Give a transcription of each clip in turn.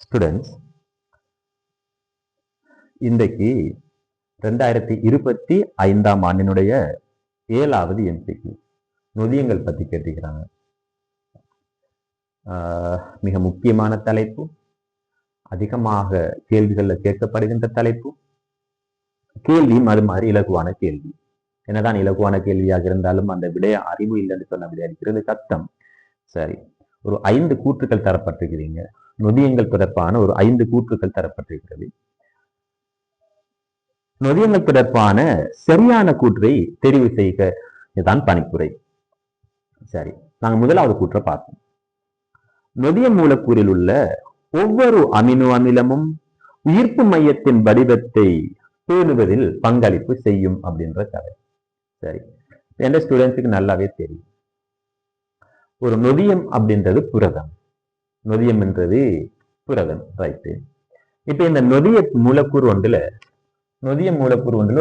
Students, இன்றைக்கு 2025 ஆண்டினுடைய 7வது எம்பிக்கு நொதியங்கள் பத்தி கேட்டிருக்கிறாங்க. மிக முக்கியமான தலைப்பு, அதிகமாக கேள்விகள்ல கேட்கப்படுகின்ற தலைப்பு. கேள்வியும் அது மாதிரி இலகுவான கேள்வி. என்னதான் இலகுவான கேள்வியாக இருந்தாலும் அந்த விடைய அறிவு இல்லைன்னு சொன்ன விடைய இருக்கிறது கஷ்டம். சரி, ஒரு 5 கூற்றுக்கள் தரப்பட்டிருக்கிறீங்க. நொதியங்கள் தொடர்பான ஒரு 5 கூற்றுக்கள் தரப்பட்டிருக்கிறது. நொதியங்கள் தொடர்பான சரியான கூற்றை தெரிவு செய்க இதுதான் பணிப்புரை. சரி, நாங்க முதலாவது கூற்றை பார்ப்போம். நொதிய மூலக்கூறில் உள்ள ஒவ்வொரு அமினோ அமிலமும் உயிர்ப்பு மையத்தின் வடிவத்தை பேணுவதில் பங்களிப்பு செய்யும் அப்படின்ற கதை. சரி, எந்த ஸ்டூடெண்ட்ஸுக்கு நல்லாவே தெரியும். ஒரு நொதியம் அப்படின்றது புரதம். நொதியம் என்றது புரதம், ரைட்டு. இப்ப இந்த நொதிய மூலக்கூறு ஒன்றுல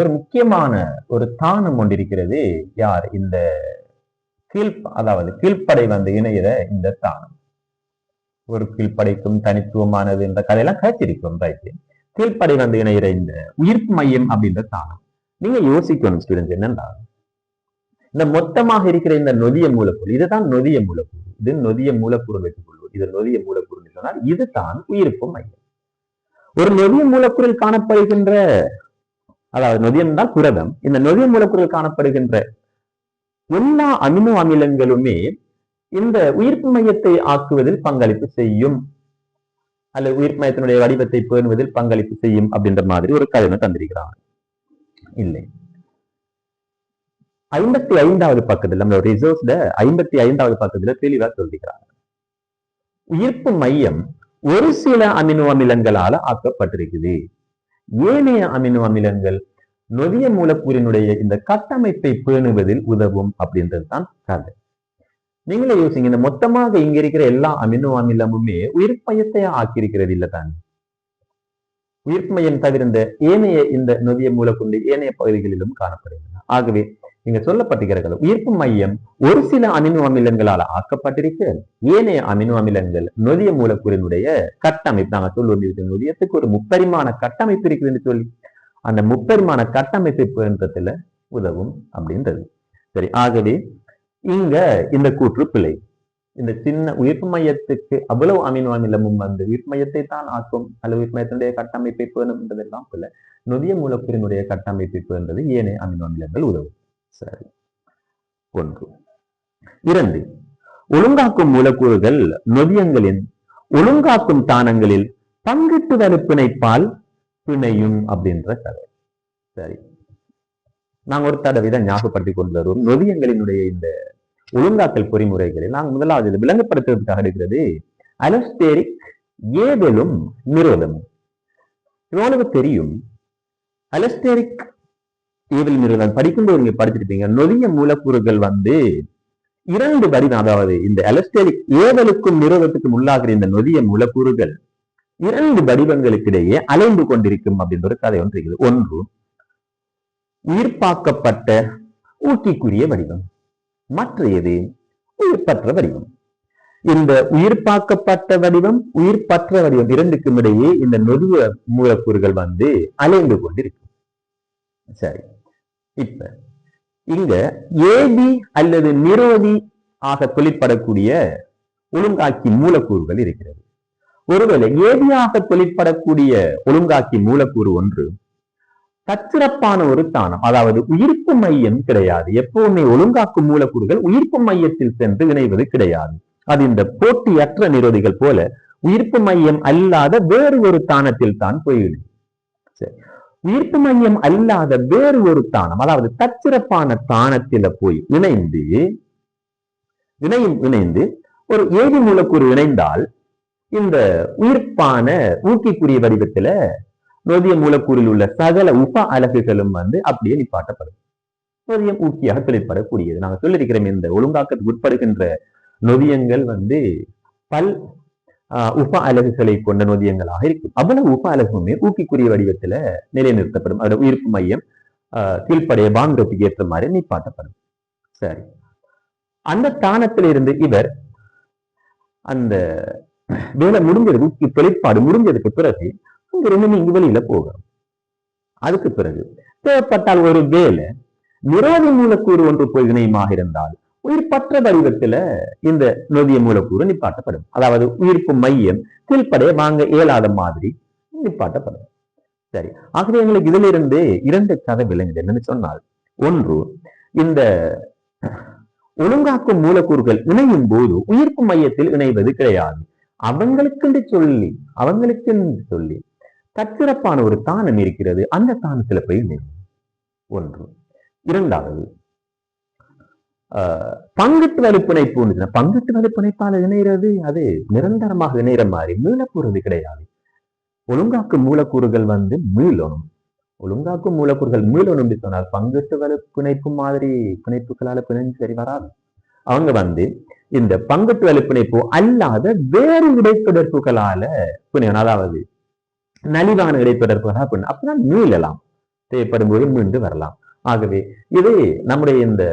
ஒரு முக்கியமான ஒரு தானம் கொண்டிருக்கிறது. யார்? இந்த கீழ்ப்படை இணையிற இந்த தானம். ஒரு கீழ்ப்படைக்கும் தனித்துவமானது என்ற கதையெல்லாம் கழிச்சிருக்கும். ரைட்டு. கீழ்ப்படை இணையிற இந்த உயிர்ப்பு மையம் அப்படின்ற தானம். நீங்க யோசிக்கணும் ஸ்டூடெண்ட்ஸ், என்னன்னா இந்த மொத்தமாக இருக்கிற இந்த நொதிய மூலக்கூறு, இதுதான் நொதிய மூலக்கூறு. இது நொதிய மூலக்கூறு வைத்துக் கொள்வோம். இது நொதிய மூலக்கூறு சொன்னால் இதுதான் உயிர்ப்பு மையம். ஒரு நொதிய மூலக்கூறில் காணப்படுகின்ற, அதாவது நொதியம் தான் புரதம். இந்த நொதிய மூலக்கூறில் காணப்படுகின்ற எல்லா அமினோ அமிலங்களுமே இந்த உயிர்ப்பு மையத்தை ஆக்குவதில் பங்களிப்பு செய்யும், அல்லது உயிர்ப்பு மையத்தினுடைய வடிவத்தை பேணுவதில் பங்களிப்பு செய்யும் அப்படின்ற மாதிரி ஒரு கதை தந்திருக்கிறாங்க. இல்லை, 55வது பக்கத்தில் நம்ம ரிசோர்ஸ்ல 55வது பக்கத்துல தெளிவா சொல்லிக்கிறாங்க. உயிர்ப்பு மையம் ஒரு சில அமினோ அமிலங்களால ஆக்கப்பட்டிருக்குது. ஏனைய அமினோ அமிலங்கள் நொதிய மூலக்கூறினுடைய இந்த கட்டமைப்பை பேணுவதில் உதவும் அப்படின்றது தான் கதை. நீங்களே யோசிங்க, இந்த மொத்தமாக இங்க இருக்கிற எல்லா அமினோ அமிலமுமே உயிர்ப்பு மையத்தை ஆக்கியிருக்கிறது இல்ல தான். உயிர்ப்பு மையம் தவிர்ந்த ஏனைய இந்த நொதிய மூலக்கூறு ஏனைய பகுதிகளிலும் காணப்படுகின்றன. ஆகவே இங்க சொல்லப்பட்டிருக்கிறது, உயிர்ப்பு மையம் ஒரு சில அமினோ அமிலங்களால் ஆக்கப்பட்டிருக்க, ஏனைய அமினோ அமிலங்கள் நொதிய மூலக்கூறினுடைய கட்டமைப்பு, நாங்க சொல்லுவது நொதியத்துக்கு ஒரு முப்பரிமாண கட்டமைப்பு இருக்குதுன்னு சொல்லி அந்த முப்பரிமாண கட்டமைப்பு பேணுறதுல உதவும் அப்படின்றது. சரி, ஆகவே இங்க இந்த கூற்று பிழை. இந்த சின்ன உயிர்ப்பு மையத்துக்கு அவ்வளவு அமினோ அமிலமும் உயிர்ப்பு மையத்தை தான் ஆக்கும், அல்லது உயிர்ப்பு மையத்தினுடைய கட்டமைப்பை பேணுன்றதெல்லாம் பிள்ளை. நொதிய மூலக்கூறினுடைய கட்டமைப்பை பேணுறது ஏனைய அமினோ அமிலங்கள் உதவும். சரி, 1. 2. ஒழுங்காக்கும் மூலக்கூறுகள் நொதியங்களின் ஒழுங்காக்கும் தானங்களில் பங்கிட்டு வலுப்பிணைப்பால் பிணையும் அப்படின்ற கதை. சரி, நாங்க ஒரு தடவை இதை ஞாபகப்படுத்திக் கொண்டு வருவோம். நொதியங்களினுடைய இந்த ஒழுங்காக்கல் பொறிமுறைகளில் நாங்கள் முதலாவது விளங்கப்படுத்துவதற்காக இருக்கிறது அலஸ்டெரிக் ஏதலும் நிரோதமும். இவ்வளவு தெரியும். அலஸ்டெரிக் ஏவல் நிரோதம் படிக்கும்போது நீங்க படிச்சிருப்பீங்க. நொதிய மூலக்கூறுகள் 2 வடிவம், அதாவது இந்த அலஸ்டெரிக் ஏவலுக்கும் நிரோதத்துக்கும் உள்ளாகிற இந்த நொதிய மூலக்கூறுகள் 2 வடிவங்களுக்கு இடையே அலைந்து கொண்டிருக்கும் அப்படின்ற ஒரு கதை ஒன்று இருக்குது. ஒன்று உயிர்ப்பாக்கப்பட்ட ஊக்கிக்குரிய வடிவம், மற்றது உயிர்ப்பற்ற வடிவம். இந்த உயிர்ப்பாக்கப்பட்ட வடிவம், உயிர்ப்பற்ற வடிவம் இரண்டுக்கும் இடையே இந்த நொதிய மூலக்கூறுகள் அலைந்து கொண்டிருக்கும். சரி, இப்ப இங்க ஏபி அல்லது நிரோதி ஆக தொழிற்படக்கூடிய ஒழுங்காக்கி மூலக்கூறுகள் இருக்கிறது. ஒருவேளை ஏபியாக தொழிற்படக்கூடிய ஒழுங்காக்கி மூலக்கூறு ஒன்று தற்சிறப்பான ஒரு தானம், அதாவது உயிர்ப்பு மையம் கிடையாது. எப்பவுமே ஒழுங்காக்கும் மூலக்கூறுகள் உயிர்ப்பு மையத்தில் சென்று இணைவது கிடையாது. அது இந்த போட்டியற்ற நிரோதிகள் போல உயிர்ப்பு மையம் அல்லாத வேறு ஒரு தானத்தில் தான் போயிடும். உயிர்ப்பு மையம் அல்லாத வேறு ஒரு தானம், அதாவது தற்சிறப்பான தானத்தில போய் இணைந்து ஒரு ஏபி மூலக்கூறு இணைந்தால் இந்த உயிர்ப்பான ஊக்கிக்குரிய வடிவத்துல நொதிய மூலக்கூறில் உள்ள சகல உப அலகுகளும் அப்படியே நிப்பாட்டப்படும். நொதியம் ஊக்கியாக தொழிற்படக்கூடியது. நாங்க சொல்லியிருக்கிறோம், இந்த ஒழுங்காக்கத்துக்கு உட்படுகின்ற நொதியங்கள் பல் உப அலகுகளை கொண்ட நொதியங்களாக இருக்கும். அவ்வளவு உப அலகுமே ஊக்கிக்குரிய வடிவத்துல நிலைநிறுத்தப்படும். அதோட உயிர்ப்பு மையம் கீழ்ப்படைய பாங்கத்துக்கு ஏற்ற மாதிரி நிப்பாட்டப்படும். சரி, அந்த தானத்திலிருந்து இவர் அந்த வேலை முடிஞ்சதுக்கு தொழிற்பாடு முடிஞ்சதுக்கு பிறகு அங்கிருந்து இங்கு வெளியில போகிறோம். அதுக்கு பிறகு தேவைப்பட்டால் ஒரு வேலை நிரோதி மூலக்கூறு ஒன்று போய் இணையமாக இருந்தால் உயிர்ப்பற்ற வடிவத்துல இந்த நொதிய மூலக்கூறு நிப்பாட்டப்படும். அதாவது உயிர்ப்பு மையம் கீழ்ப்படைய வாங்க இயலாத மாதிரி நிப்பாட்டப்படும். சரி, ஆகவே எங்களுக்கு இதுல இருந்து 2 கதை விளங்குது. என்னன்னு சொன்னால், ஒன்று, இந்த ஒழுங்காக்கும் மூலக்கூறுகள் இணையும் போது உயிர்ப்பு மையத்தில் இணைவது கிடையாது. அவங்களுக்கு சொல்லி தற்சிறப்பான ஒரு தானம் இருக்கிறது. அந்த தானத்துல போய் இணையும். ஒன்று. இரண்டாவது, பங்கட்டு வலுப்பிணைப்பு. பங்கட்டு வலுப்பிணைப்பால் இணைகிறது அது நிரந்தரமாக இணைகிற மாதிரி மீளப்போறது கிடையாது. ஒழுங்காக்கும் மூலக்கூறுகள் மீளணும். ஒழுங்காக்கும் மூலக்கூறுகள் மீளணும் சொன்னால் பங்கட்டு வலுப்பிணைப்பு மாதிரி பிணைப்புகளால பிணைஞ்சு சரி வராது. அவங்க இந்த பங்கட்டு வலுப்பிணைப்பு அல்லாத வேறு இடைத்தொடர்புகளால பிணையணும். அதாவது நலிவான இடைத்தொடர்புகளாக பிணையும். அப்படின்னா மீளலாம், தேவைப்படும் போது மீண்டு வரலாம். ஆகவே இது நம்முடைய இந்த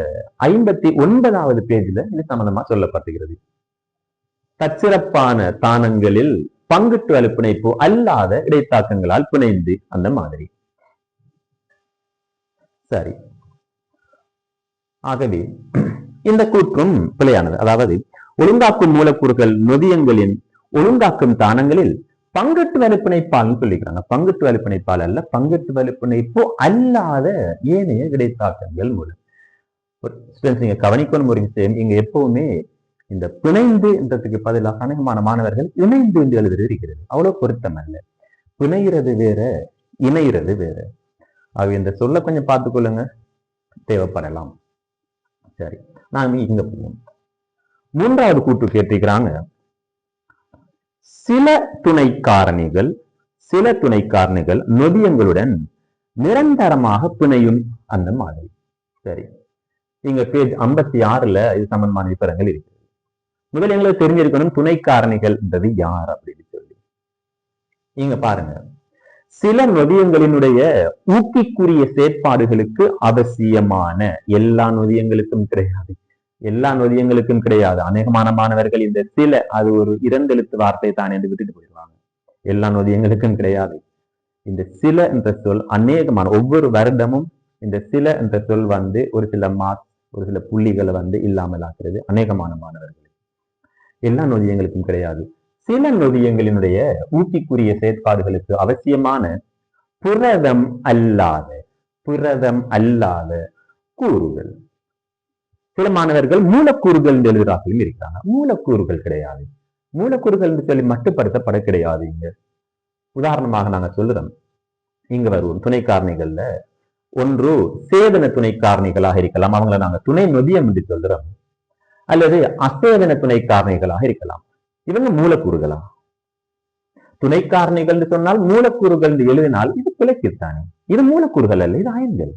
59வது பேஜ்ல இது சம்பந்தமா சொல்லப்பட்டுகிறது. தற்சிறப்பான தானங்களில் பங்கட்டு வலுப்பிணைப்பு அல்லாத இடைத்தாக்கங்களால் பிணைந்து அந்த மாதிரி. சரி, ஆகவே இந்த கூற்றும் பிழையானது. அதாவது ஒழுங்காக்கும் மூலக்கூறுகள் நொதியங்களின் ஒழுங்காக்கும் தானங்களில் பங்கட்டு வலுப்பிணைப்பால் சொல்லிக்கிறாங்க. பங்கட்டு வலுப்பிணைப்பால் அல்ல, பங்கட்டு வலுப்பிணைப்பு அல்லாத ஏனைய இடைத்தாக்கங்கள் மூலம். நீங்க கவனிக்கணும் ஒரு விஷயம், இங்க எப்பவுமே இந்த பிணைந்து என்றதுக்கு பதிலாக அநேகமான மாணவர்கள் இணைந்து என்று எழுதுறது இருக்கிறது. அவ்வளவு பொருத்தம் அல்ல. பிணைகிறது வேற, இணைகிறது வேற. ஆக இந்த சொல்ல கொஞ்சம் பார்த்துக்கொள்ளுங்க, தேவைப்படலாம். சரி, நான் இங்க போவோம். 3வது கூற்று கேட்டிருக்கிறாங்க, சில துணை காரணிகள் நொதியங்களுடன் நிரந்தரமாக பிணையும் அந்த மாதிரி. சரி, இங்க பேஜ் 56ல இது சம்பந்தமான விவரங்கள் இருக்கு. முதல்ல எங்களுக்கு தெரிஞ்சிருக்கணும் துணை காரணிகள் என்றது யார் அப்படின்னு சொல்லி. இங்க பாருங்க, சில நொதியங்களினுடைய ஊக்கிக்குரிய செயற்பாடுகளுக்கு அவசியமான எல்லா நொதியங்களுக்கும் கிடையாது. அநேகமான மாணவர்கள் இந்த சில அது ஒரு 2 எழுத்து வார்த்தை தான் என்று விட்டுட்டு போயிடுவாங்க. எல்லா நொதியங்களுக்கும் கிடையாது. இந்த சில என்ற சொல் அநேகமான ஒவ்வொரு வருடமும் இந்த சில என்ற சொல் ஒரு சில மார்க்ஸ், ஒரு சில புள்ளிகளை இல்லாமல் ஆக்குறது அநேகமான மாணவர்கள். எல்லா நொதியங்களுக்கும் கிடையாது. சில நொதியங்களினுடைய ஊக்கிக்குரிய செயற்பாடுகளுக்கு அவசியமான புரதம் அல்லாத கூறுகள். சில மாணவர்கள் மூலக்கூறுகள் என்று எழுதுறார்கள் இருக்கிறாங்க. மூலக்கூறுகள் கிடையாது. மூலக்கூறுகள் என்று சொல்லி மட்டுப்படுத்தப்பட கிடையாது. இங்க உதாரணமாக நாங்க சொல்லுறோம், இங்க வருவோம் துணை காரணிகள்ல ஒன்று சேதன துணை காரணிகளாக இருக்கலாம். அவங்களை நாங்க துணை நொதியம் என்று சொல்றோம். அல்லது அசேதன துணை காரணிகளாக இருக்கலாம். இவங்க மூலக்கூறுகளா? துணை காரணிகள் சொன்னால் மூலக்கூறுகள் எழுதினால் இது பிழைக்குத்தானே. இது மூலக்கூறுகள் அல்ல, இது அயன்கள்.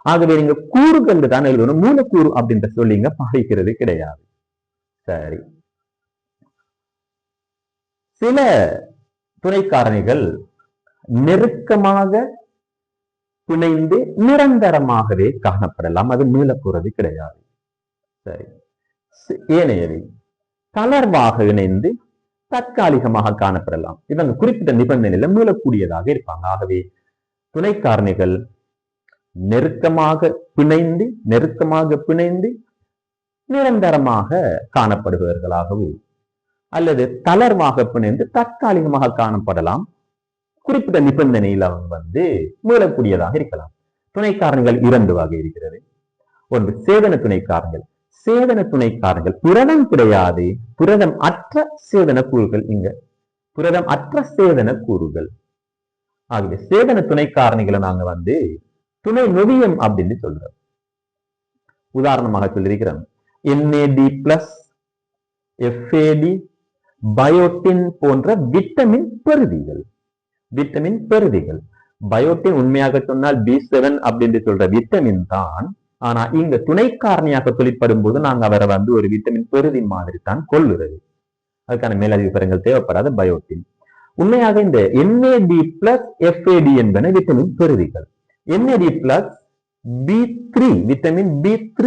ஆகவே நீங்க கூறுகள் தான் எழுதணும். மூலக்கூறு அப்படின்ற சொல்லிங்க பாதிக்கிறது கிடையாது. சரி, சில துணை காரணிகள் நெருக்கமாக பிணைந்து நிரந்தரமாகவே காணப்படலாம். அது மீளக்கூறது கிடையாது. சரி, ஏனையவை தளர்வாக இணைந்து தற்காலிகமாக காணப்படலாம். இவங்க குறிப்பிட்ட நிபந்தனையில மீளக்கூடியதாக இருப்பாங்க. ஆகவே துணை காரணிகள் நெருக்கமாக பிணைந்து நிரந்தரமாக காணப்படுபவர்களாகவும் அல்லது தளர்வாக பிணைந்து தற்காலிகமாக காணப்படலாம். குறிப்பிட்ட நிபந்தனையில் அவங்க மீளக்கூடியதாக இருக்கலாம். துணை காரணிகள் 2 வகை இருக்கிறது. ஒன்று சேதன துணை காரணிகள். சேதன துணை காரணிகள் புரதம் கிடையாது, புரதம் அற்ற சேதன கூறுகள். இங்க புரதம் அற்ற சேதன கூறுகள். ஆகவே சேதன துணை காரணிகளை நாங்க துணை நொதியம் அப்படின்னு சொல்றோம். உதாரணமாக சொல்லியிருக்கிறோம், NAD+, FAD, பயோட்டின் போன்ற விட்டமின் பெறுதிகள். பயோட்டின் உண்மையாக சொன்னால் B7 அப்படின்னு சொல்ற விட்டமின் தான். ஆனா இங்க துணை காரணியாக தொழிற்படும் போது நாங்க அவரை ஒரு விட்டமின் பெறுதி மாதிரி தான் கொள்ளுறது. அதுக்கான மேலதிக விவரங்கள் தேவைப்படாத பயோட்டின். உண்மையாக இந்த NAD+, FAD என்பன விட்டமின் பெறுதிகள். NAD+ B3 விட்டமின் B3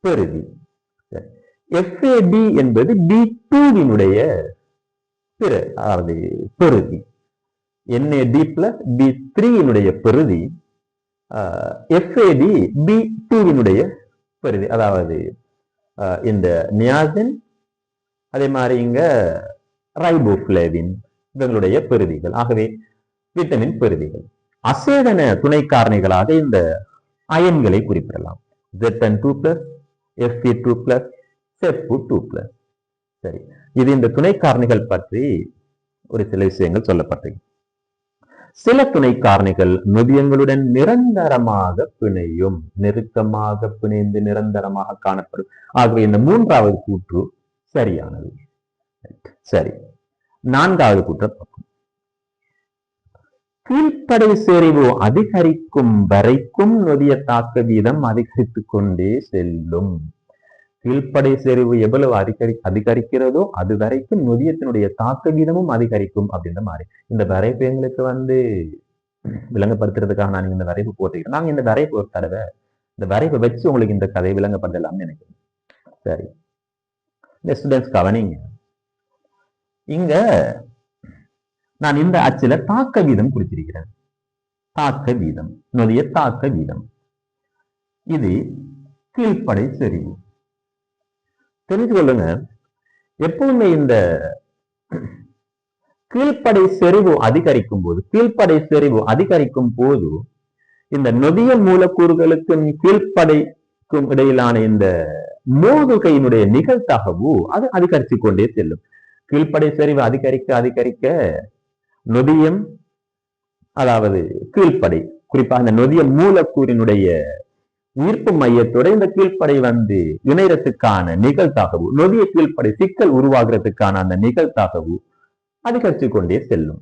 பெறுதி. FAD என்பது B2 அதாவது பெறுதி NAD பிளஸ் B3 பெறுதி FAD B2 பெறுதி, அதாவது இந்த நியாசின் அதே மாதிரி இங்க ரைபோஃப்ளேவின் இவங்களுடைய பெறுதிகள். ஆகவே விட்டமின் பெறுதிகள். அசேதன துணை காரணிகளாக இந்த அயன்களை குறிப்பிடலாம். Zn2+, Fe2+, Sep2+. சரி, இது இந்த துணை காரணிகள் பற்றி ஒரு சில விஷயங்கள் சொல்லப்பட்டது. சில துணை காரணிகள் நொதியங்களுடன் நிரந்தரமாக பிணையும், நெருக்கமாக பிணைந்து நிரந்தரமாக காணப்படும். ஆகவே இந்த மூன்றாவது கூற்று சரியானது. சரி, நான்காவது கூற்று பார்ப்போம். கீழ்ப்படை செறிவு அதிகரிக்கும் வரைக்கும் நொதிய தாக்க வீதம் அதிகரித்துக் கொண்டே செல்லும். கீழ்ப்படை செறிவு எவ்வளவு அதிகரிக்கிறதோ அது வரைக்கும் நொதியத்தினுடைய தாக்க வீதமும் அதிகரிக்கும் அப்படின்ற மாதிரி. இந்த வரைப்பு எங்களுக்கு விளங்கப்படுத்துறதுக்காக நான் இந்த வரைப்பு போட்டிருக்கேன். நாங்க இந்த வரைப்பு ஒரு தடவை இந்த வரைப்பை வச்சு உங்களுக்கு இந்த கதையை விளங்கப்படுத்தலாம்னு நினைக்கிறேன். சரி, இந்த ஸ்டூடெண்ட்ஸ் கவனிங்க. இங்க நான் இந்த அச்சுல தாக்க வீதம் குறிப்பிருக்கிறேன். தாக்க வீதம், நொதிய தாக்க வீதம். இது கீழ்ப்படை செறிவு. தெரிஞ்சு கொள்ளுங்க, எப்பவுமே இந்த கீழ்ப்படை செறிவு அதிகரிக்கும் போது இந்த நொதிய மூலக்கூறுகளுக்கும் கீழ்ப்படைக்கும் இடையிலான இந்த மோதுகையினுடைய நிகழ்தகவு அது அதிகரித்து கொண்டே செல்லும். கீழ்ப்படை செறிவு அதிகரிக்க நொதியம், அதாவது கீழ்ப்படை, குறிப்பாக இந்த நொதிய மூலக்கூறினுடைய ஈர்ப்பு மையத்தோட இந்த கீழ்ப்படை இணையத்துக்கான நிகழ்தகவு, நொதிய கீழ்ப்படை சிக்கல் உருவாகிறதுக்கான அந்த நிகழ்தகவு அதிகரித்து கொண்டே செல்லும்.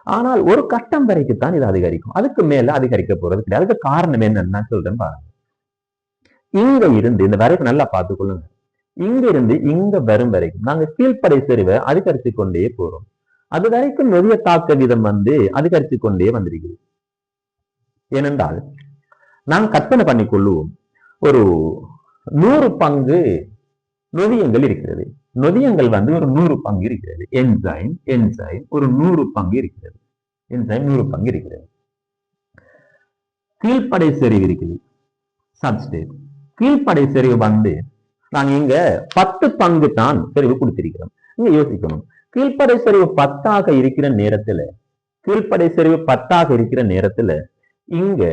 ஆனால் ஒரு கட்டம் வரைக்குத்தான் இது அதிகரிக்கும், அதுக்கு மேல அதிகரிக்க போறது கிடையாது. அதுக்கு காரணம் என்னன்னு சொல்றேன் பாருங்க. இங்க இருந்து இந்த வரைக்கும் நல்லா பார்த்துக்கொள்ளுங்க. இங்க இருந்து இங்க வரும் வரைக்கும் நாங்க கீழ்ப்படை செறிவை அதிகரித்து கொண்டே போறோம். அது வரைக்கும் நொதிய தாக்க வீதம் அதிகரித்து கொண்டே வந்திருக்குது. ஏனென்றால் நாங்கள் கற்பனை பண்ணிக்கொள்ளுவோம், ஒரு 100 பங்கு நொதியங்கள் இருக்கிறது. நொதியங்கள் ஒரு 100 பங்கு இருக்கிறது. என்சைம் ஒரு 100 பங்கு இருக்கிறது. என்சைம் 100 பங்கு இருக்கிறது. கீழ்ப்படை செறிவு இருக்குது, சப்ஸ்டேட். கீழ்ப்படை செறிவு நாங்க இங்க 10 பங்கு தான் செறிவு கொடுத்திருக்கிறோம். இங்க யோசிக்கணும், கீழ்ப்படை செறிவு 10ஆக இருக்கிற நேரத்துல இங்க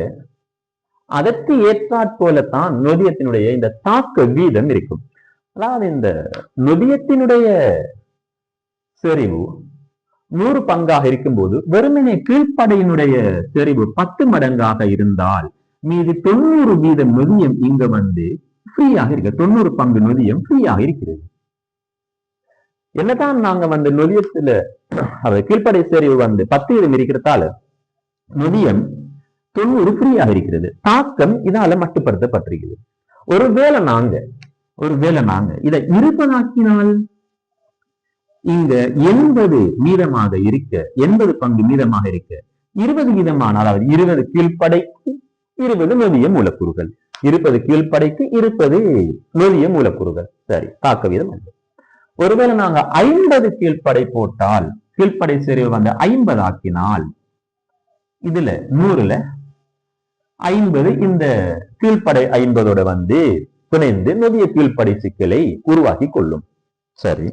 அதற்கு ஏற்றாற்போலத்தான் நொதியத்தினுடைய இந்த தாக்க வீதம் இருக்கும். அதாவது இந்த நொதியத்தினுடைய செறிவு 100 பங்காக இருக்கும்போது வெறுமனே கீழ்ப்படையினுடைய செறிவு 10 மடங்காக இருந்தால் மீது 90 வீதம் நொதியம் இங்க ஃப்ரீயாக இருக்கு. 90 பங்கு நொதியம் ஃப்ரீயாக இருக்கிறது. என்னதான் நாங்க நொதியத்துல கீழ்ப்படை செறிவு 10 வீதம் இருக்கிறதால நொதியம் 90 ஃப்ரீயாக இருக்கிறது. தாக்கம் இதால மட்டுப்படுத்தப்பட்டிருக்கிறது. ஒருவேளை நாங்க இதை 20 ஆக்கினால் இங்க 80 மீதமாக இருக்க, 80 பங்கு மீதமாக இருக்க 20 வீதமான, அதாவது 20 கீழ்ப்படைக்கு 20 நொதிய மூலக்கூறுகள், 20 கீழ்ப்படைக்கு 20 நொதிய மூலக்கூறுகள். சரி, தாக்க வீதம். ஒருவேளை நாங்க 50 கீழ்ப்படை போட்டால், கீழ்ப்படை செறிவு 50 ஆக்கினால் இதுல 100ல 50 இந்த கீழ்ப்படை 50ஓட பிணைந்து நொதிய கீழ்ப்படை சிக்கலை உருவாக்கி கொள்ளும். சரி,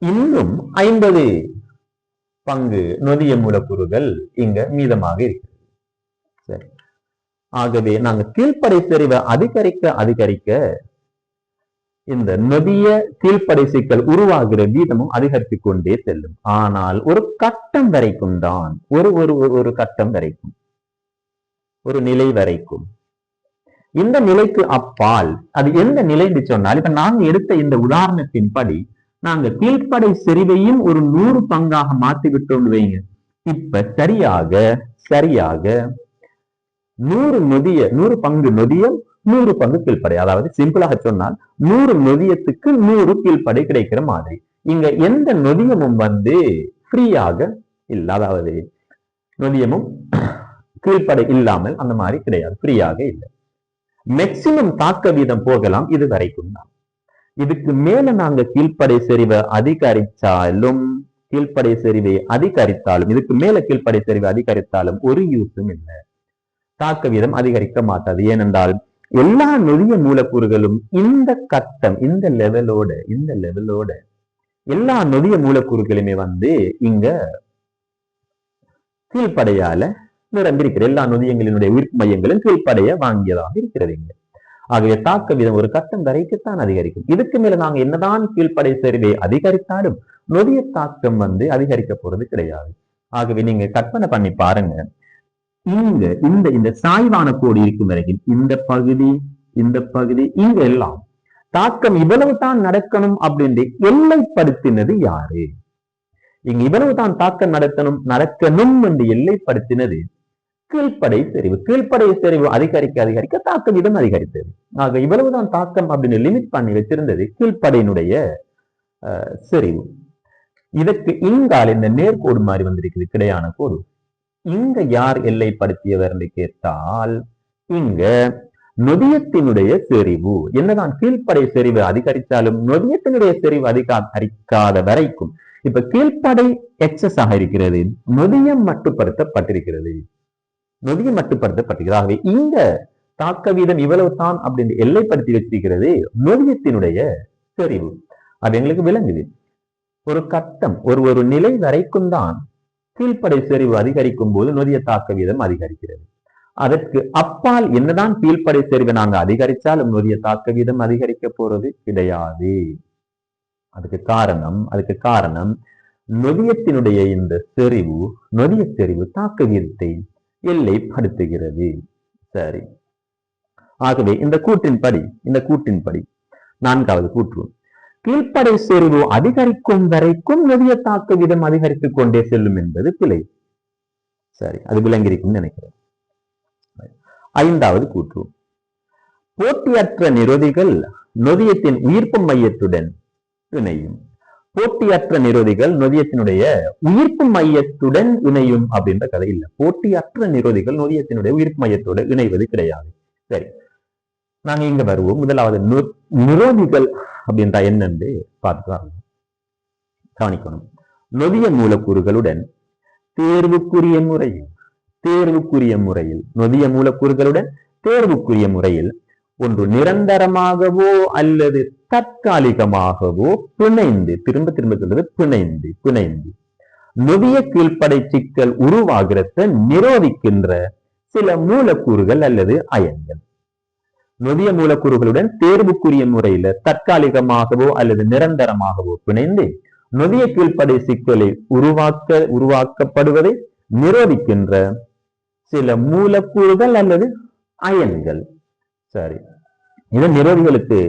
இன்னும் 50 பங்கு நொதிய மூலக்கூறுகள் இங்க மீதமாக இருக்கிறது. சரி, ஆகவே நாங்க கீழ்ப்படை செறிவை அதிகரிக்க இந்த நொதிய கீழ்ப்படை சிக்கல் உருவாகிற வீதமும் அதிகரித்து கொண்டே செல்லும். ஆனால் ஒரு கட்டம் வரைக்கும் தான், ஒரு கட்டம் வரைக்கும், ஒரு நிலை வரைக்கும். இந்த நிலைக்கு அப்பால் அது எந்த நிலை என்று சொன்னால், இப்ப நாங்க எடுத்த இந்த உதாரணத்தின்படி நாங்க கீழ்ப்படை செறிவையும் ஒரு 100 பங்காக மாற்றி விட்டோம் வைங்க. இப்ப சரியாக 100 பங்கு நொதியம் 100 பங்கு கீழ்ப்படை, அதாவது சிம்பிளாக சொன்னால் 100 நொதியத்துக்கு 100 கீழ்ப்படை கிடைக்கிற மாதிரி. இங்க எந்த நொதியமும் ஃப்ரீயாக இல்ல, அதாவது நொதியமும் கீழ்ப்படை இல்லாமல் அந்த மாதிரி கிடையாது, ஃப்ரீயாக இல்லை. மேக்சிமம் தாக்க வீதம் போகலாம் இது வரைக்கும் தான். இதுக்கு மேல நாங்க கீழ்ப்படை செறிவை அதிகரிச்சாலும் இதுக்கு மேல கீழ்ப்படை செறிவை அதிகரித்தாலும் ஒரு யூஸும் இல்லை. தாக்க வீதம் அதிகரிக்க மாட்டாது. ஏனென்றால் எல்லா நொதிய மூலக்கூறுகளும் இந்த கட்டம் இந்த லெவலோட எல்லா நொதிய மூலக்கூறுகளுமே இங்க கீழ்ப்படையால நிரம்பியிருக்கிறது. எல்லா நொதியங்களினுடைய உயிர்ப்பு மையங்களும் கீழ்ப்படைய வாங்கியதாக இருக்கிறது இங்க. ஆகவே தாக்க வீதம் ஒரு கட்டம் வரைக்குத்தான் அதிகரிக்கும். இதுக்கு மேல நாங்க என்னதான் கீழ்ப்படை செறிவை அதிகரித்தாலும் நொதிய தாக்கம் அதிகரிக்க போறது கிடையாது. ஆகவே நீங்க கற்பனை பண்ணி பாருங்க, இங்க இந்த சாய்வான கோடு இருக்கும் வரைக்கும் இந்த பகுதி இங்க எல்லாம் தாக்கம் இவ்வளவுதான் நடக்கணும் அப்படின்னு எல்லைப்படுத்தினது யாரு? இங்க இவ்வளவுதான் தாக்கம் நடக்கணும் என்று எல்லைப்படுத்தினது கீழ்ப்படை செறிவு அதிகரிக்க தாக்க வீதம் அதிகரித்தது. ஆக இவ்வளவுதான் தாக்கம் அப்படின்னு லிமிட் பண்ணி வச்சிருந்தது கீழ்ப்படையினுடைய செறிவு. இதற்கு இங்கால இந்த நேர்கோடு மாதிரி வந்திருக்குது, கிடையான கோடு. இங்க யார் எல்லைப்படுத்தியவர் என்று கேட்டால் இங்க நொதியத்தினுடைய செறிவு. என்னதான் கீழ்ப்படை செறிவு அதிகரித்தாலும் நொதியத்தினுடைய செறிவு அதிகரிக்காத வரைக்கும் இப்ப கீழ்ப்படை எக்ஸஸ் ஆக இருக்கிறது, நொதியம் மட்டுப்படுத்தப்பட்டிருக்கிறது. ஆகவே இந்த தாக்க வீதம் இவ்வளவு தான் அப்படின்னு எல்லைப்படுத்தி வச்சிருக்கிறது நொதியத்தினுடைய செறிவு. அது எங்களுக்கு விளங்குது. ஒரு கட்டம் ஒரு நிலை வரைக்கும் தான் கீழ்ப்படை செறிவு அதிகரிக்கும் போது நொதிய தாக்க வீதம் அதிகரிக்கிறது. அதற்கு அப்பால் என்னதான் கீழ்ப்படை செறிவை நாங்க அதிகரிச்சாலும் நொதிய தாக்க வீதம் அதிகரிக்க போறது கிடையாது. அதுக்கு காரணம் நொதியத்தினுடைய இந்த செறிவு, நொதிய செறிவு தாக்க வீதத்தை எல்லைப்படுத்துகிறது. சரி, ஆகவே இந்த கூற்றின்படி நான்காவது கூற்று, கீழ்ப்படை செறிவு அதிகரிக்கும் வரைக்கும் நொதிய தாக்க வீதம் அதிகரித்துக் கொண்டே செல்லும் என்பது பிழை. சரி, அது விளங்கியிருக்கும் நினைக்கிறேன். ஐந்தாவது கூற்று, போட்டியற்ற நிரோதிகள் நொதியத்தின் உயிர்ப்பு மையத்துடன் இணையும். போட்டியற்ற நிரோதிகள் நொதியத்தினுடைய உயிர்ப்பு மையத்துடன் இணையும் அப்படின்ற கதை இல்லை. போட்டியற்ற நிரோதிகள் நொதியத்தினுடைய உயிர்ப்பு மையத்தோடு இணைவது கிடையாது. சரி, நாங்க இங்க வருவோம். முதலாவது நிரோதிகள் அப்படின்றா என்னன்னு பார்த்து கவனிக்கணும். நொதிய மூலக்கூறுகளுடன் தேர்வுக்குரிய முறையில் நொதிய மூலக்கூறுகளுடன் தேர்வுக்குரிய முறையில் ஒன்று நிரந்தரமாகவோ அல்லது தற்காலிகமாகவோ பிணைந்து, திரும்ப சொல்றது பிணைந்து நொதிய கீழ்ப்படை சிக்கல் உருவாகிறத நிரோதிக்கின்ற சில மூலக்கூறுகள் அல்லது அயன்கள். நொதிய மூலக்கூறுகளுடன் தேர்வுக்குரிய முறையில தற்காலிகமாகவோ அல்லது நிரந்தரமாகவோ பிணைந்து நொதிய கீழ்ப்படை சிக்கலை உருவாக்கப்படுவதை நிரோதிக்கின்ற சில மூலக்கூறுகள் அல்லது அயன்கள். சரி, இது நிரோதிகளுக்கு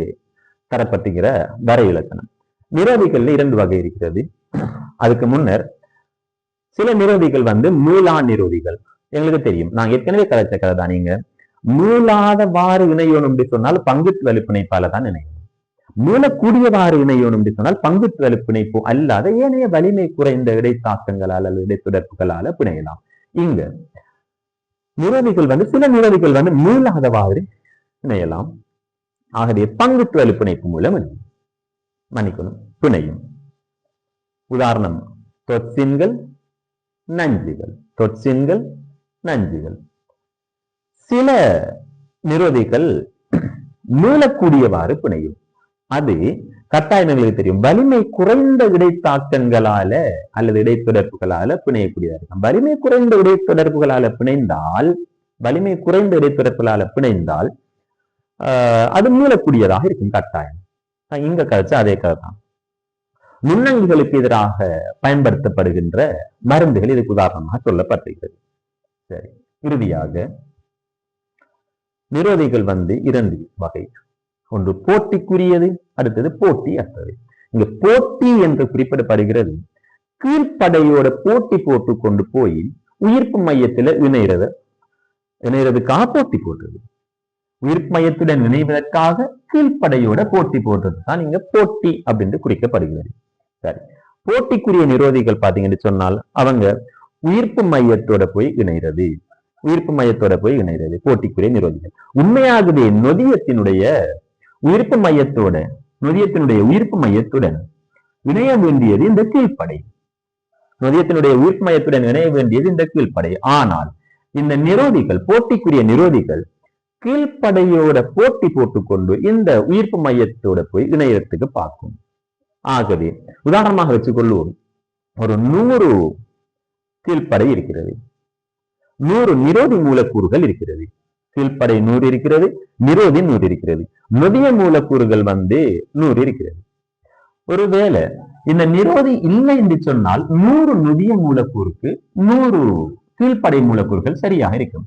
தரப்பட்டுகிற வரை இலக்கணம். நிரோதிகள் 2 வகை இருக்கிறது. அதுக்கு முன்னர் சில நிரோதிகள் மீளா நிரோதிகள். எங்களுக்கு தெரியும், நாங்க ஏற்கனவே கதைச்ச கதை தான். நீங்க மீளாதவாறு இணையோணும் அப்படி சொன்னால் பங்குத்து வலுப்பிணைப்பால தான் இணையணும். மீளக்கூடியவாறு இணையோணும் அப்படி சொன்னால் பங்குத்து வலுப்பிணைப்பு அல்லாத ஏனைய வலிமை குறைந்த இடைத்தாக்கங்களால் அல்லது இடைத்தொடர்புகளால பிணையலாம். இங்க நிரோதிகள் சில நிரோதிகள் மீளாதவாறு இணையலாம். ஆகவே பங்குத்து வலுப்பிணைப்பு மூலம் பிணையும். உதாரணம், தொட்சின்கள் நஞ்சுகள். சில நிரோதிகள் மீளக்கூடியவாறு பிணையும். அது கட்டாயம் எங்களுக்கு தெரியும், வலிமை குறைந்த இடைத்தாக்கங்களால அல்லது இடைத்தொடர்புகளால பிணையக்கூடியதா இருக்கும். வலிமை குறைந்த இடைத்தொடர்புகளால பிணைந்தால் அது மீளக்கூடியதாக இருக்கும் கட்டாயம். இங்க கதைச்சா அதே கதை தான். நுண்ணங்குகளுக்கு எதிராக பயன்படுத்தப்படுகின்ற மருந்துகள் இதுக்கு உதாரணமாக சொல்லப்பட்டிருக்கிறது. சரி, இறுதியாக நிரோதிகள் 2 வகை. ஒன்று போட்டிக்குரியது, அடுத்தது போட்டி அற்றது. இங்க போட்டி என்று குறிப்பிடப்படுகிறது கீழ்ப்படையோட போட்டி போட்டு கொண்டு போய் உயிர்ப்பு மையத்துல இணைறதுக்காக போட்டி போட்டுறது. உயிர்ப்பு மையத்துடன் இணைவதற்காக கீழ்ப்படையோட போட்டி போடுறது தான் இங்க போட்டி அப்படின்னு குறிக்கப்படுகிறது. சரி, போட்டிக்குரிய நிரோதிகள் பாத்தீங்கன்னு சொன்னால் அவங்க உயிர்ப்பு மையத்தோட போய் இணைறது. போட்டிக்குரிய நிரோதிகள். உண்மையாகவே நொதியத்தினுடைய உயிர்ப்பு மையத்தோட நொதியத்தினுடைய உயிர்ப்பு மையத்துடன் இணைய வேண்டியது இந்த கீழ்ப்படை. நொதியத்தினுடைய உயிர்ப்பு மையத்துடன் இணைய வேண்டியது இந்த கீழ்ப்படை. ஆனால் இந்த நிரோதிகள், போட்டிக்குரிய நிரோதிகள் கீழ்ப்படையோட போட்டி போட்டுக்கொண்டு இந்த உயிர்ப்பு மையத்தோட போய் இணையத்துக்கு பார்க்கும். ஆகவே உதாரணமாக வச்சுக்கொள்வோம், ஒரு 100 கீழ்ப்படை இருக்கிறது, 100 நிரோதி மூலக்கூறுகள் இருக்கிறது. கீழ்ப்படை 100 இருக்கிறது, நிரோதி 100 இருக்கிறது. நொதிய மூலக்கூறுகள் 100 இருக்கிறது. ஒருவேளை இந்த நிரோதி இல்லை என்று சொன்னால் 100 நொதிய மூலக்கூறுக்கு 100 கீழ்ப்படை மூலக்கூறுகள் சரியாக இருக்கும்.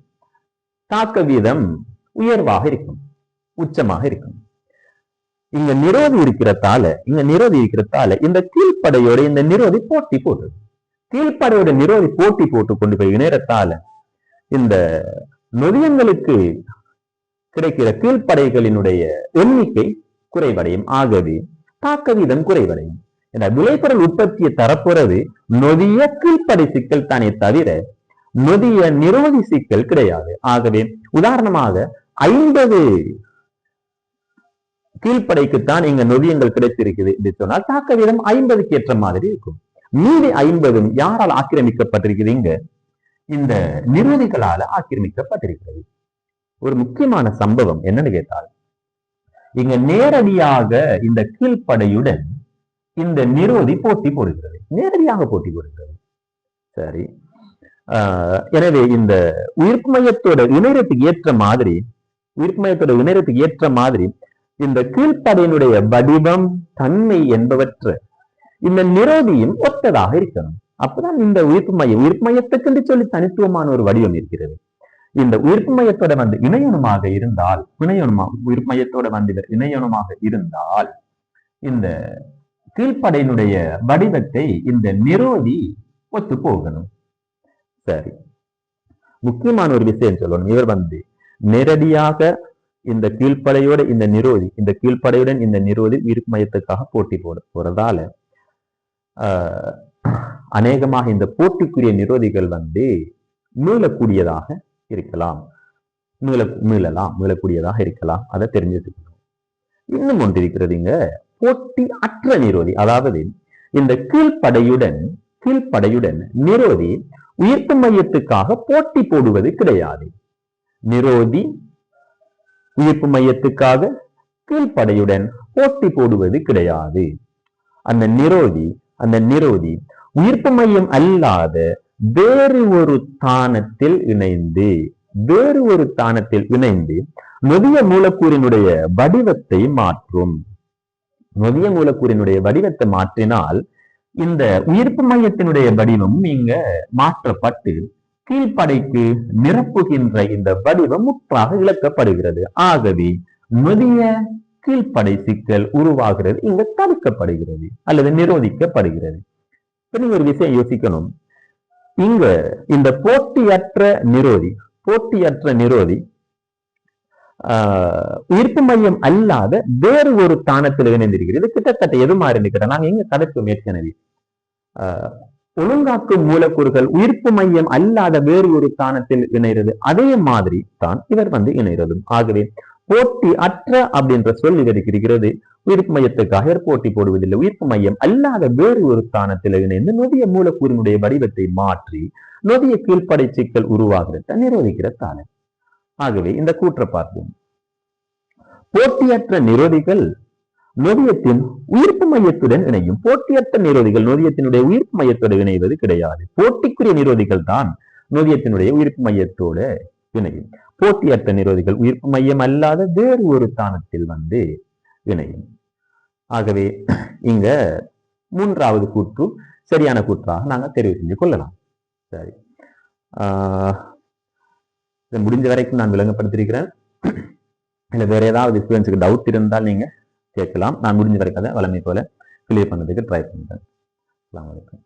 தாக்க வீதம் உயர்வாக இருக்கும், உச்சமாக இருக்கும். இங்க நிரோதி இருக்கிறதால இந்த கீழ்ப்படையோட இந்த நிரோதி போட்டி போட்டு, கீழ்ப்படையோட நிரோதி போட்டி போட்டு கொண்டு போய் இணையத்தால இந்த நொதியங்களுக்கு கிடைக்கிற கீழ்ப்படைகளினுடைய எண்ணிக்கை குறைவடையும். ஆகவே தாக்க வீதம் குறைவடையும். விளைபொருள் உற்பத்தியை தரப்போறது நொதிய கீழ்ப்படை சிக்கல் தானே தவிர நொதிய நிரோதி சிக்கல் கிடையாது. ஆகவே உதாரணமாக 50 கீழ்ப்படைக்குத்தான் இங்க நொதியங்கள் கிடைத்திருக்குது என்று சொன்னால் தாக்க வீதம் 50க்கு ஏற்ற மாதிரி இருக்கும். மீதி 50 யாரால் ஆக்கிரமிக்கப்பட்டிருக்குது? இங்க இந்த நிரோதிகளால ஆக்கிரமிக்கப்பட்டிருக்கிறது. ஒரு முக்கியமான சம்பவம் என்னன்னு கேட்டால், இங்க நேரடியாக இந்த கீழ்ப்படையுடன் இந்த நிரோதி போட்டி போடுகிறது, நேரடியாக போட்டி போடுகிறது. சரி, எனவே இந்த உயிர்ப்பு மையத்தோட இணையத்துக்கு ஏற்ற மாதிரி இந்த கீழ்ப்படையினுடைய வடிவம், தன்மை என்பவற்றை இந்த நிரோதியும் ஒத்ததாக இருக்கணும். அப்பதான் இந்த உயிர்ப்பு மையத்துக்கு என்று சொல்லி தனித்துவமான ஒரு வடிவம் இருக்கிறது. இந்த உயிர்ப்பு மையத்தோட இணையணுமாக இருந்தால், உயிர்ப்பு மையத்தோட இணையணுமாக இருந்தால் இந்த கீழ்ப்படையினுடைய வடிவத்தை இந்த நிரோதி ஒத்து போகணும். சரி, முக்கியமான ஒரு விஷயம் சொல்லணும். இவர் நேரடியாக இந்த கீழ்ப்படையோட இந்த கீழ்ப்படையுடன் இந்த நிரோதி உயிர்ப்பு மையத்துக்காக போட்டி போறதால அநேகமாக இந்த போட்டிக்குரிய நிரோதிகள் மீளக்கூடியதாக இருக்கலாம், மீளக்கூடியதாக இருக்கலாம். அதை தெரிஞ்சுக்கணும். இன்னும் ஒன்று இருக்கிறதுங்க, போட்டி அற்ற நிரோதி. அதாவது இந்த கீழ்ப்படையுடன் நிரோதி உயிர்ப்பு மையத்துக்காக போட்டி போடுவது கிடையாது. நிரோதி உயிர்ப்பு மையத்துக்காக கீழ்ப்படையுடன் போட்டி போடுவது கிடையாது. அந்த நிரோதி உயிர்ப்பு மையம் அல்லாத வேறு ஒரு தானத்தில் இணைந்து நொதிய மூலக்கூறினுடைய வடிவத்தை மாற்றும். நொதிய மூலக்கூறினுடைய வடிவத்தை மாற்றினால் இந்த உயிர்ப்பு மையத்தினுடைய வடிவம் இங்க மாற்றப்பட்டு கீழ்ப்படைக்கு நிரப்புகின்ற இந்த வடிவம் முற்றாக இழக்கப்படுகிறது. ஆகவே நொதிய கீழ்ப்படை சிக்கல் உருவாகிறது, இங்க தடுக்கப்படுகிறது அல்லது நிரோதிக்கப்படுகிறது. நீங்க ஒரு விஷயம் யோசிக்கணும். இங்க இந்த போட்டியற்ற நிரோதி உயிர்ப்பு மையம் அல்லாத வேறு ஒரு தானத்தில் இணைந்திருக்கிறது. இது கிட்டத்தட்ட எது மாதிரி இருக்கிற நாங்க இங்க கதைக்கும் ஏற்கனவே ஒழுங்காக்கும் மூலக்கூறுகள் உயிர்ப்பு மையம் அல்லாத வேறு ஒரு தானத்தில் இணைகிறது. அதே மாதிரி தான் இவர் இணைகிறதும். ஆகவே போட்டி அற்ற அப்படின்ற சொல் இதற்கு இருக்கிறது. உயிர்ப்பு மையத்துக்காக போட்டி போடுவதில்லை. உயிர்ப்பு மையம் அல்லாத வேறு ஒரு தானத்தில் இணைந்து நொதிய மூலக்கூறினுடைய வடிவத்தை மாற்றி நொதிய கீழ்ப்படை சிக்கல் உருவாகிறது, நிரோதிக்கிற தானம். ஆகவே இந்த கூற்றை பார்ப்போம். போட்டியற்ற நிரோதிகள் நொதியத்தின் உயிர்ப்பு மையத்துடன் இணையும். போட்டியற்ற நிரோதிகள் நொதியத்தினுடைய உயிர்ப்பு மையத்தோடு இணைவது கிடையாது. போட்டிக்குரிய நிரோதிகள் தான் நொதியத்தினுடைய உயிர்ப்பு மையத்தோடு இணையும். போட்டியற்ற நிரோதிகள் உயிர்ப்பு மையம் அல்லாத வேறு ஒரு தானத்தில் இணையும். ஆகவே இங்க 3வது கூற்று சரியான கூற்றாக நாங்க தெரிவு செஞ்சு கொள்ளலாம். சரி, முடிஞ்ச வரைக்கும் நான் விளங்கப்படுத்திருக்கிறேன். இல்ல வேற ஏதாவது ஸ்டூடெண்ட்ஸுக்கு டவுட் இருந்தால் நீங்க கேட்கலாம். நான் முடிஞ்ச வரைக்கும் அதை வளமை போல கிளியர் பண்ணதுக்கு ட்ரை பண்றேன். அஸ்ஸலாமு அலைக்கும்.